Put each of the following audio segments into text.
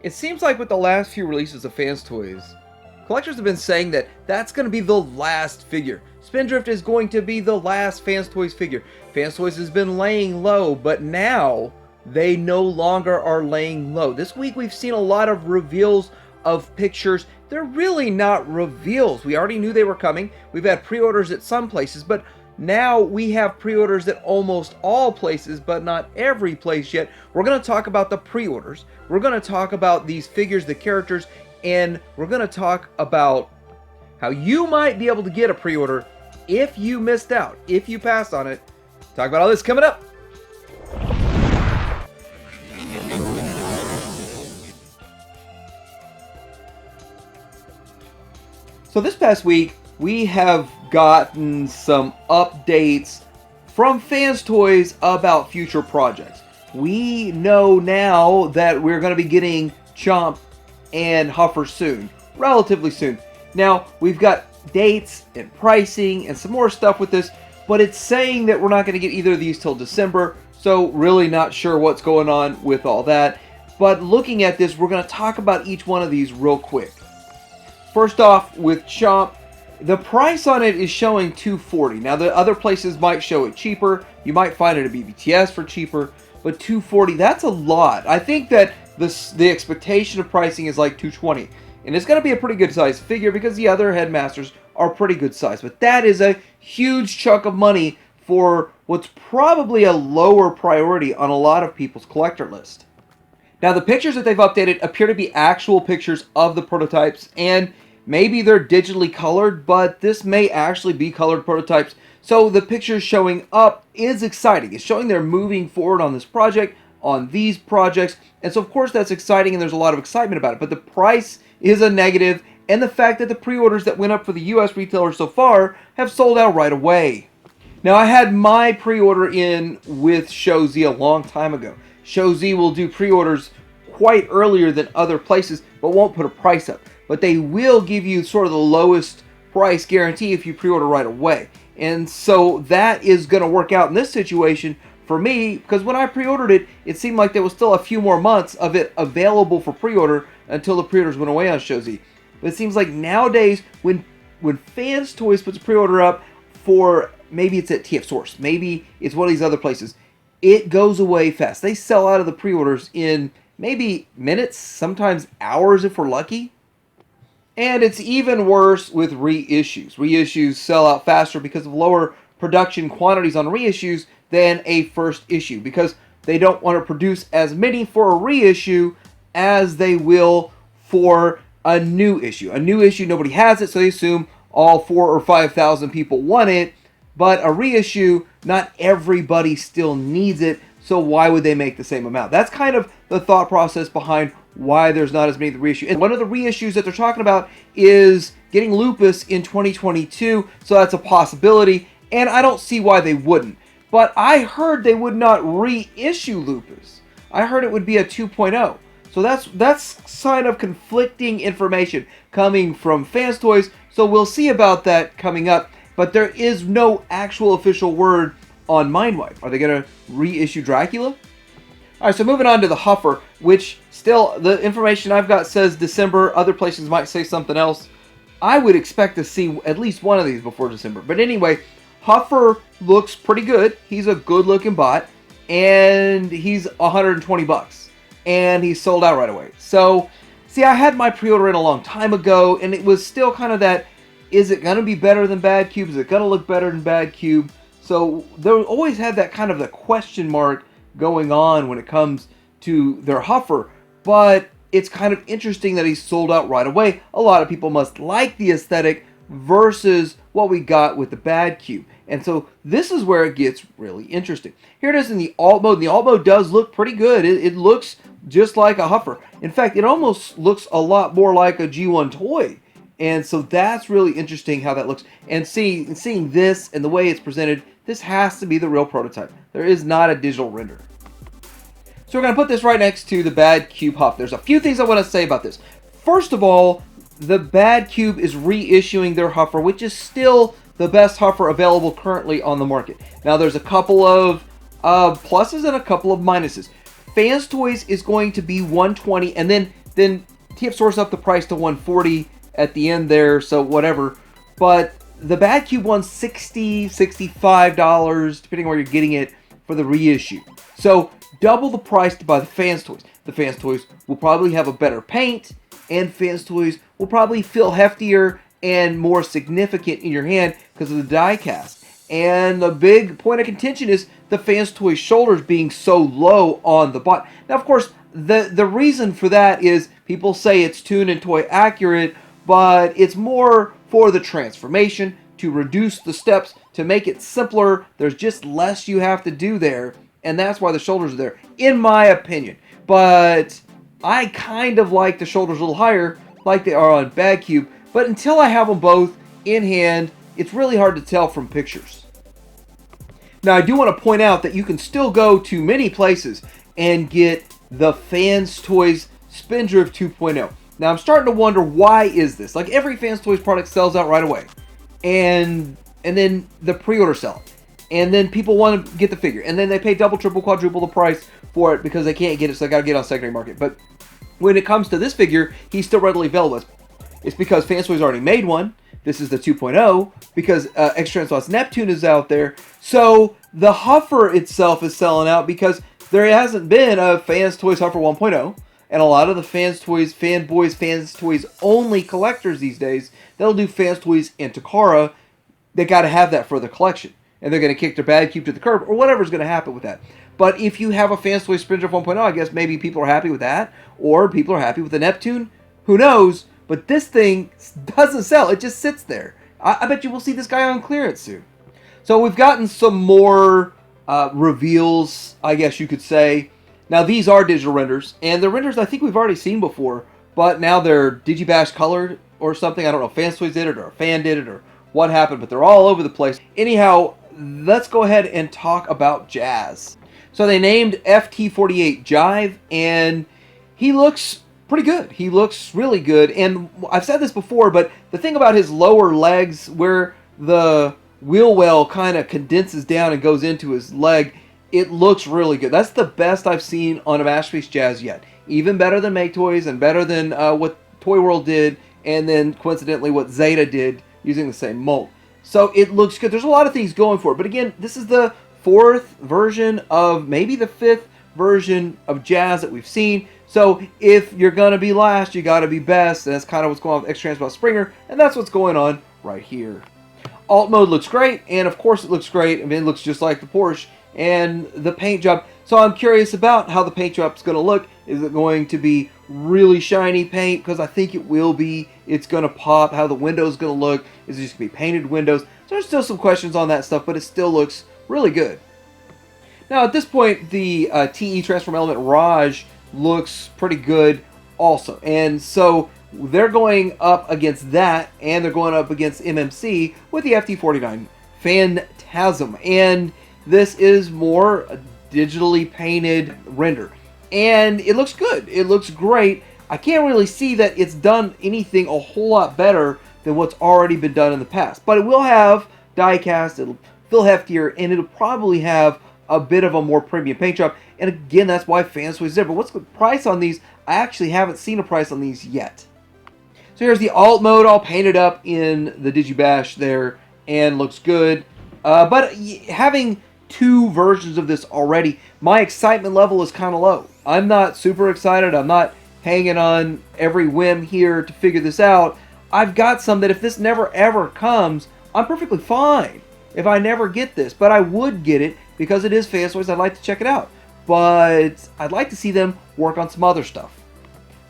It seems like with the last few releases of Fanstoys, collectors have been saying that that's going to be the last figure. Spindrift is going to be the last Fanstoys figure. Fanstoys has been laying low, but now they no longer are laying low. This week we've seen a lot of reveals of pictures. They're really not reveals. We already knew they were coming. We've had pre-orders at some places, but now we have pre-orders at almost all places, but not every place yet. We're going to talk about the pre-orders. We're going to talk about these figures, the characters, and we're going to talk about how you might be able to get a pre-order if you missed out, if you passed on it. Talk about all this coming up. So this past week, we have gotten some updates from Fanstoys about future projects. We know now that we're going to be getting Chomp and Huffer soon, relatively soon. Now, we've got dates and pricing and some more stuff with this, but it's saying that we're not going to get either of these till December, so really not sure what's going on with all that. But looking at this, we're going to talk about each one of these real quick. First off, with Chomp, the price on it is showing $240. Now, the other places might show it cheaper. You might find it at BBTS for cheaper, but $240, that's a lot. I think that the expectation of pricing is like $220. And it's going to be a pretty good size figure because the other headmasters are pretty good size. But that is a huge chunk of money for what's probably a lower priority on a lot of people's collector list. Now, the pictures that they've updated appear to be actual pictures of the prototypes, and maybe they're digitally colored, but this may actually be colored prototypes. So the pictures showing up is exciting. It's showing they're moving forward on this project, on these projects, and so of course that's exciting and there's a lot of excitement about it. But the price is a negative, and the fact that the pre-orders that went up for the US retailers so far have sold out right away. Now, I had my pre-order in with Show Z a long time ago. Show Z will do pre-orders quite earlier than other places, but won't put a price up. But they will give you sort of the lowest price guarantee if you pre-order right away. And so that is going to work out in this situation for me, because when I pre-ordered it, it seemed like there was still a few more months of it available for pre-order until the pre-orders went away on Show Z. But it seems like nowadays, when Fanstoys puts a pre-order up for, maybe it's at TF Source, maybe it's one of these other places, it goes away fast. They sell out of the pre-orders in maybe minutes, sometimes hours if we're lucky. And it's even worse with reissues. Reissues sell out faster because of lower production quantities on reissues than a first issue, because they don't want to produce as many for a reissue as they will for a new issue. A new issue, nobody has it, so they assume all 4,000 or 5,000 people want it. But a reissue, not everybody still needs it, so why would they make the same amount? That's kind of the thought process behind why there's not as many of the reissues. And one of the reissues that they're talking about is getting Lupus in 2022, so that's a possibility, and I don't see why they wouldn't. But I heard they would not reissue Lupus. I heard it would be a 2.0. So that's kind of conflicting information coming from Fanstoys, so we'll see about that coming up. But there is no actual official word on Mindwipe. Are they going to reissue Dracula? Alright, so moving on to the Huffer, which still, the information I've got says December. Other places might say something else. I would expect to see at least one of these before December. But anyway, Huffer looks pretty good. He's a good looking bot, and he's $120. And he's sold out right away. So, see, I had my pre-order in a long time ago, and it was still kind of that, is it going to be better than Bad Cube? Is it going to look better than Bad Cube? So they always had that kind of the question mark going on when it comes to their Huffer. But it's kind of interesting that he's sold out right away. A lot of people must like the aesthetic versus what we got with the Bad Cube. And so this is where it gets really interesting. Here it is in the alt mode. And the alt mode does look pretty good. It looks just like a Huffer. In fact, it almost looks a lot more like a G1 toy. And so that's really interesting how that looks. And seeing this and the way it's presented, this has to be the real prototype. There is not a digital render. So we're going to put this right next to the Bad Cube Huff. There's a few things I want to say about this. First of all, the Bad Cube is reissuing their Huffer, which is still the best Huffer available currently on the market. Now there's a couple of pluses and a couple of minuses. Fanstoys is going to be $120, and then then TF sourced up the price to 140 at the end there, so whatever. But the Bad Cube one's $60, $65, depending on where you're getting it, for the reissue. So double the price to buy the Fanstoys. The Fanstoys will probably have a better paint, and Fanstoys will probably feel heftier and more significant in your hand because of the die cast. And the big point of contention is the Fanstoys shoulders being so low on the bot. Now, of course, the reason for that is people say it's tune and toy accurate, but it's more for the transformation, to reduce the steps, to make it simpler. There's just less you have to do there, and that's why the shoulders are there, in my opinion. But I kind of like the shoulders a little higher, like they are on Bad Cube, but until I have them both in hand, it's really hard to tell from pictures. Now, I do want to point out that you can still go to many places and get the Fanstoys Spindrift 2.0. Now, I'm starting to wonder, why is this? Like, every Fanstoys product sells out right away. And then the pre-order sell. And then people want to get the figure. And then they pay double, triple, quadruple the price for it because they can't get it, so they got to get it on secondary market. But when it comes to this figure, he's still readily available. It's because Fanstoys already made one. This is the 2.0, because X-Translots Neptune is out there. So the Huffer itself is selling out because there hasn't been a Fanstoys Huffer 1.0. And a lot of the Fanstoys, fanboys, Fanstoys only collectors these days, they'll do Fanstoys and Takara. They got to have that for the collection. And they're going to kick their Bad Cube to the curb, or whatever's going to happen with that. But if you have a Fanstoys Spindrift 1.0, I guess maybe people are happy with that. Or people are happy with the Neptune. Who knows? But this thing doesn't sell. It just sits there. I bet you will see this guy on clearance soon. So we've gotten some more reveals, I guess you could say. Now, these are digital renders, and the renders I think we've already seen before, but now they're Digibash colored or something. I don't know if Fanstoys did it or a fan did it or what happened, but they're all over the place. Anyhow, let's go ahead and talk about Jazz. So they named FT48 Jive, and he looks pretty good. He looks really good, and I've said this before, but the thing about his lower legs, where the wheel well kind of condenses down and goes into his leg, it looks really good. That's the best I've seen on a Masterpiece Jazz yet. Even better than Make Toys and better than what Toy World did, and then coincidentally what Zeta did using the same mold. So it looks good. There's a lot of things going for it. But again, this is the 4th version of maybe the 5th version of Jazz that we've seen. So if you're going to be last, you got to be best. And that's kind of what's going on with X-Transbot Springer. And that's what's going on right here. Alt mode looks great. And of course it looks great. I mean, it looks just like the Porsche. And the paint job. So I'm curious about how the paint job is going to look. Is it going to be really shiny paint? Because I think it will be. It's going to pop. How the window is going to look. Is it just going to be painted windows? So there's still some questions on that stuff, but it still looks really good. Now at this point, the TE Transform Element Raj looks pretty good also. And so they're going up against that, and they're going up against MMC with the FT49 Phantasm. And this is more a digitally painted render. And it looks good. It looks great. I can't really see that it's done anything a whole lot better than what's already been done in the past. But it will have die cast, it'll feel heftier, and it'll probably have a bit of a more premium paint job. And again, that's why Fanstoys is there. But what's the price on these? I actually haven't seen a price on these yet. So here's the alt mode all painted up in the Digibash there, and looks good. But having 2 versions of this already, my excitement level is kind of low. I'm not super excited. I'm not hanging on every whim here to figure this out. I've got some that if this never ever comes, I'm perfectly fine if I never get this. But I would get it because it is Fanstoys. I'd like to check it out. But I'd like to see them work on some other stuff.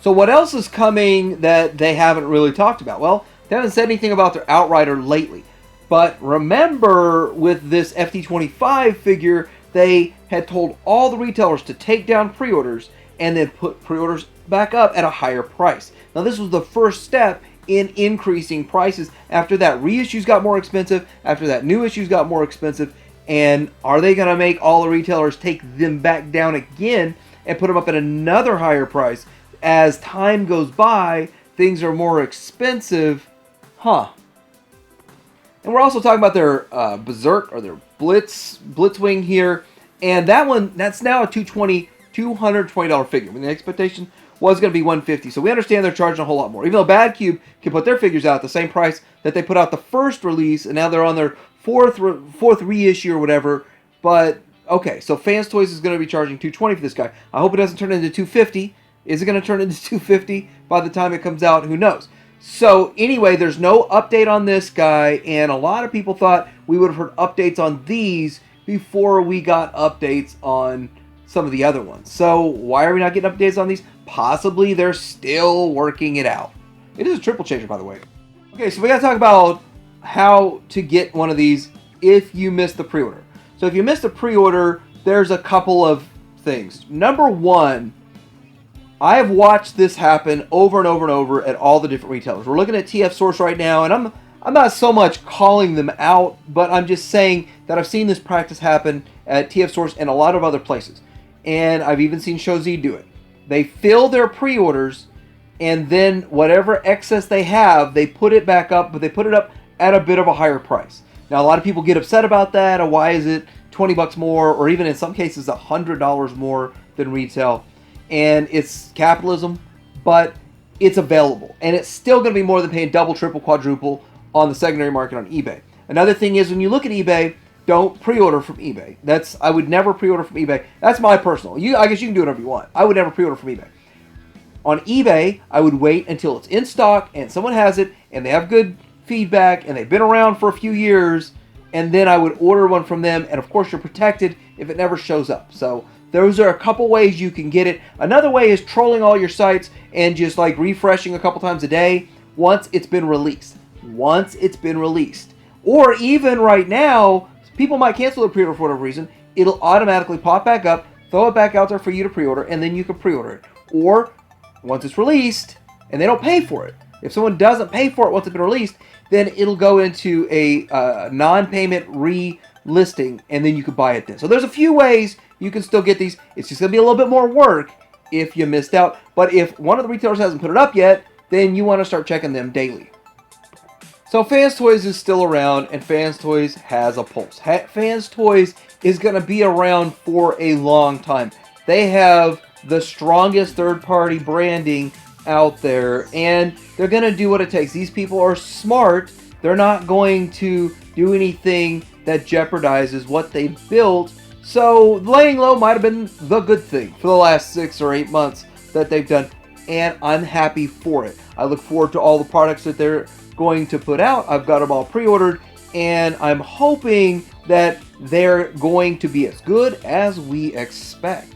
So what else is coming that they haven't really talked about? Well, they haven't said anything about their Outrider lately. But remember, with this FT25 figure, they had told all the retailers to take down pre-orders and then put pre-orders back up at a higher price. Now, this was the first step in increasing prices. After that, reissues got more expensive. After that, new issues got more expensive. And are they going to make all the retailers take them back down again and put them up at another higher price? As time goes by, things are more expensive. And we're also talking about their Berserk, or their Blitzwing here. And that one, that's now a 220 $220 figure. I mean, the expectation was going to be $150, so we understand they're charging a whole lot more. Even though Bad Cube can put their figures out at the same price that they put out the first release, and now they're on their fourth reissue or whatever. But okay, so Fanstoys is going to be charging $220 for this guy. I hope it doesn't turn into $250. Is it going to turn into $250 by the time it comes out? Who knows? So anyway, there's no update on this guy, and a lot of people thought we would have heard updates on these before we got updates on some of the other ones. So why are we not getting updates on these? Possibly they're still working it out. It is a triple changer, by the way. Okay, so we got to talk about how to get one of these if you missed the pre-order. So if you missed the pre-order, there's a couple of things. Number one, I have watched this happen over and over and over at all the different retailers. We're looking at TF Source right now, and I'm not so much calling them out, but I'm just saying that I've seen this practice happen at TF Source and a lot of other places. And I've even seen ShowZ do it. They fill their pre-orders, and then whatever excess they have, they put it back up, but they put it up at a bit of a higher price. Now, a lot of people get upset about that, or why is it 20 bucks more, or even in some cases $100 more than retail. And it's capitalism, but it's available. And it's still going to be more than paying double, triple, quadruple on the secondary market on eBay. Another thing is, when you look at eBay, don't pre-order from eBay. I would never pre-order from eBay. That's my personal. I guess you can do whatever you want. I would never pre-order from eBay. On eBay, I would wait until it's in stock and someone has it and they have good feedback and they've been around for a few years, and then I would order one from them, and of course you're protected if it never shows up. So those are a couple ways you can get it. Another way is trolling all your sites and just like refreshing a couple times a day once it's been released. Once it's been released. Or even right now, people might cancel their pre-order for whatever reason. It'll automatically pop back up, throw it back out there for you to pre-order, and then you can pre-order it. Or once it's released and they don't pay for it. If someone doesn't pay for it once it's been released, then it'll go into a non-payment relisting, and then you can buy it then. So there's a few ways you can still get these. It's just going to be a little bit more work if you missed out. But if one of the retailers hasn't put it up yet, then you want to start checking them daily. So Fanstoys is still around, and Fanstoys has a pulse. Fanstoys is going to be around for a long time. They have the strongest third-party branding out there, and they're going to do what it takes. These people are smart. They're not going to do anything that jeopardizes what they built. So laying low might have been the good thing for the last 6 or 8 months that they've done, and I'm happy for it. I look forward to all the products that they're going to put out. I've got them all pre-ordered, and I'm hoping that they're going to be as good as we expect.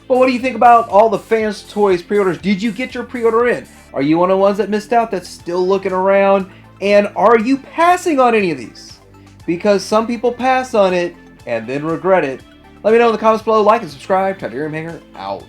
But what do you think about all the Fanstoys pre-orders? Did you get your pre-order in? Are you one of the ones that missed out that's still looking around? And are you passing on any of these? Because some people pass on it and then regret it. Let me know in the comments below. Like and subscribe. Titanium Hanger out.